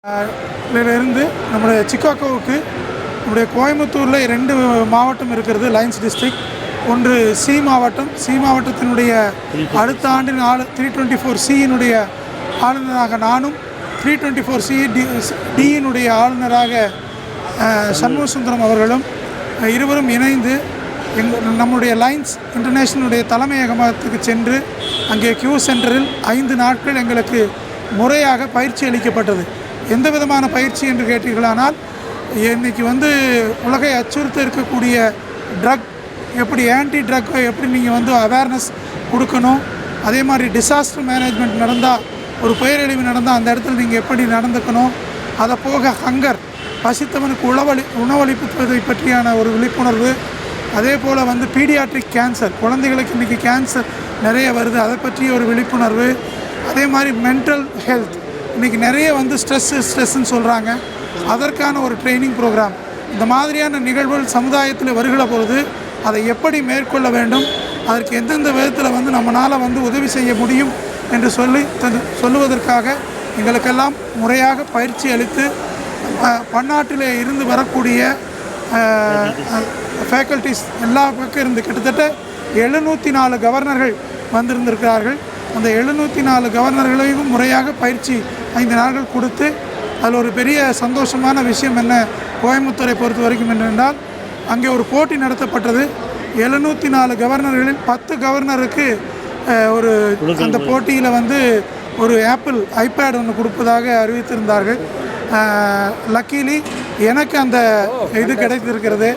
இருந்து நம்முடைய சிக்காகோவுக்கு நம்முடைய கோயம்புத்தூரில் 2 மாவட்டம் இருக்கிறது, லைன்ஸ் டிஸ்ட்ரிக்ட். ஒன்று சி மாவட்டம். சி மாவட்டத்தினுடைய அடுத்த ஆண்டின் 324C ஆளுநராக நானும், 324C டியினுடைய ஆளுநராக சண்முகசுந்தரம் அவர்களும் இருவரும் இணைந்து நம்முடைய லைன்ஸ் இன்டர்நேஷனலுடைய தலைமையகத்துக்கு சென்று அங்கே கியூ சென்டரில் 5 நாட்கள் எங்களுக்கு முறையாக பயிற்சி அளிக்கப்பட்டது. எந்த விதமான பயிற்சி என்று கேட்டீர்களானால், இன்றைக்கி உலகை அச்சுறுத்த இருக்கக்கூடிய ட்ரக் எப்படி ஆன்டி ட்ரக் எப்படி நீங்கள் அவேர்னஸ் கொடுக்கணும், அதே மாதிரி டிசாஸ்டர் மேனேஜ்மெண்ட் நடந்தால், ஒரு பேரழிவு நடந்தால் அந்த இடத்துல நீங்கள் எப்படி நடந்துக்கணும், அதை போக ஹங்கர் பசித்தவனுக்கு உணவளிப்பதை பற்றியான ஒரு விழிப்புணர்வு, அதே போல் பீடியாட்ரிக் கேன்சர், குழந்தைகளுக்கு இன்றைக்கி கேன்சர் நிறைய வருது, அதை பற்றிய ஒரு விழிப்புணர்வு, அதே மாதிரி மென்டல் ஹெல்த், இன்றைக்கி நிறைய ஸ்ட்ரெஸ்ன்னு சொல்கிறாங்க, அதற்கான ஒரு ட்ரைனிங் ப்ரோக்ராம். இந்த மாதிரியான நிகழ்வுகள் சமுதாயத்தில் வருகிற பொழுது அதை எப்படி மேற்கொள்ள வேண்டும், அதற்கு எந்தெந்த விதத்தில் நம்மளால் உதவி செய்ய முடியும் என்று சொல்லுவதற்காக எங்களுக்கெல்லாம் முறையாக பயிற்சி அளித்து பன்னாட்டில் இருந்து வரக்கூடிய ஃபேக்கல்ட்டிஸ் எல்லா பக்கம் இருந்து கிட்டத்தட்ட 704 கவர்னர்கள் வந்திருந்திருக்கிறார்கள். அந்த 704 கவர்னர்களையும் முறையாக பயிற்சி 5 நாட்கள் கொடுத்து, அதில் ஒரு பெரிய சந்தோஷமான விஷயம் என்ன கோயம்புத்தூரை பொறுத்த வரைக்கும் என்றால், அங்கே ஒரு போட்டி நடத்தப்பட்டது. 704 கவர்னர்களில் 10 கவர்னருக்கு அந்த போட்டியில் ஒரு ஆப்பிள் ஐபேட் ஒன்று கொடுப்பதாக அறிவித்திருந்தார்கள். லக்கீலி எனக்கு அந்த இது கிடைத்திருக்கிறது.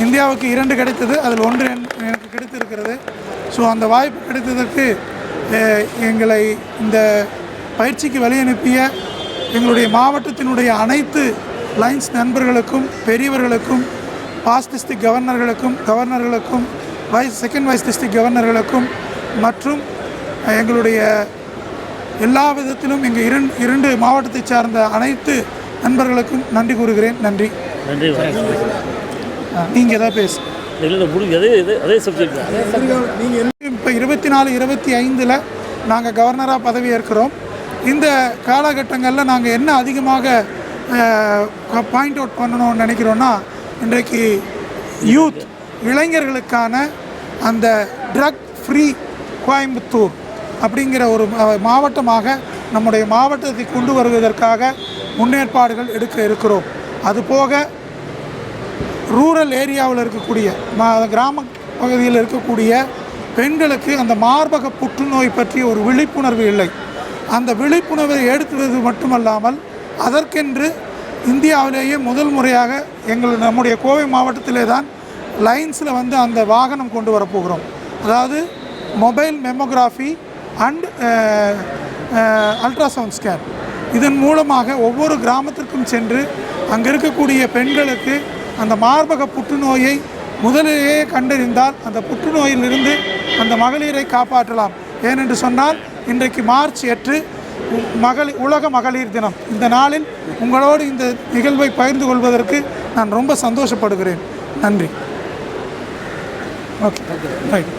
இந்தியாவுக்கு 2 கிடைத்தது, அதில் 1 எனக்கு கிடைத்திருக்கிறது. ஸோ அந்த வாய்ப்பு கிடைத்ததற்கு எங்களை இந்த பயிற்சிக்கு வழி அனுப்பிய எங்களுடைய மாவட்டத்தினுடைய அனைத்து லைன்ஸ் நண்பர்களுக்கும், பெரியவர்களுக்கும், பாஸ்ட் டிஸ்ட்ரிக்ட் கவர்னர்களுக்கும், செகண்ட் வைஸ் டிஸ்ட்ரிக்ட் கவர்னர்களுக்கும் மற்றும் எங்களுடைய எல்லா விதத்திலும் எங்கள் 2 மாவட்டத்தை சார்ந்த அனைத்து நண்பர்களுக்கும் நன்றி கூறுகிறேன். நன்றி. நீங்கள் எதாவது பேசு. இப்போ 24-25 நாங்கள் கவர்னராக பதவி ஏற்கிறோம். இந்த காலகட்டங்களில் நாங்கள் என்ன அதிகமாக பாயிண்ட் அவுட் பண்ணணும்னு நினைக்கிறோன்னா, இன்றைக்கு யூத் இளைஞர்களுக்கான அந்த ட்ரக் ஃப்ரீ கோயம்புத்தூர் அப்படிங்கிற ஒரு மாவட்டமாக நம்முடைய மாவட்டத்தை கொண்டு வருவதற்காக முன்னேற்பாடுகள் எடுக்க இருக்கிறோம். அதுபோக ரூரல் ஏரியாவில் இருக்கக்கூடிய கிராம பகுதியில் இருக்கக்கூடிய பெண்களுக்கு அந்த மார்பக புற்றுநோய் பற்றிய ஒரு விழிப்புணர்வு இல்லை. அந்த விழிப்புணர்வை ஏற்படுத்துவது மட்டுமல்லாமல், அதற்கென்று இந்தியாவிலேயே முதல் முறையாக நம்முடைய கோவை மாவட்டத்திலே தான் லைன்ஸில் அந்த வாகனம் கொண்டு வரப்போகிறோம். அதாவது mobile mammography and ultrasound scan. இதன் மூலமாக ஒவ்வொரு கிராமத்திற்கும் சென்று அங்கே இருக்கக்கூடிய பெண்களுக்கு அந்த மார்பக புற்றுநோயை முதலிலேயே கண்டறிந்தால் அந்த புற்றுநோயிலிருந்து அந்த மகளிரை காப்பாற்றலாம். ஏனென்று சொன்னால், இன்றைக்கு மார்ச் 8 உலக மகளிர் தினம். இந்த நாளில் உங்களோடு இந்த நிகழ்வை பகிர்ந்து கொள்வதற்கு நான் ரொம்ப சந்தோஷப்படுகிறேன். நன்றி. Okay, right.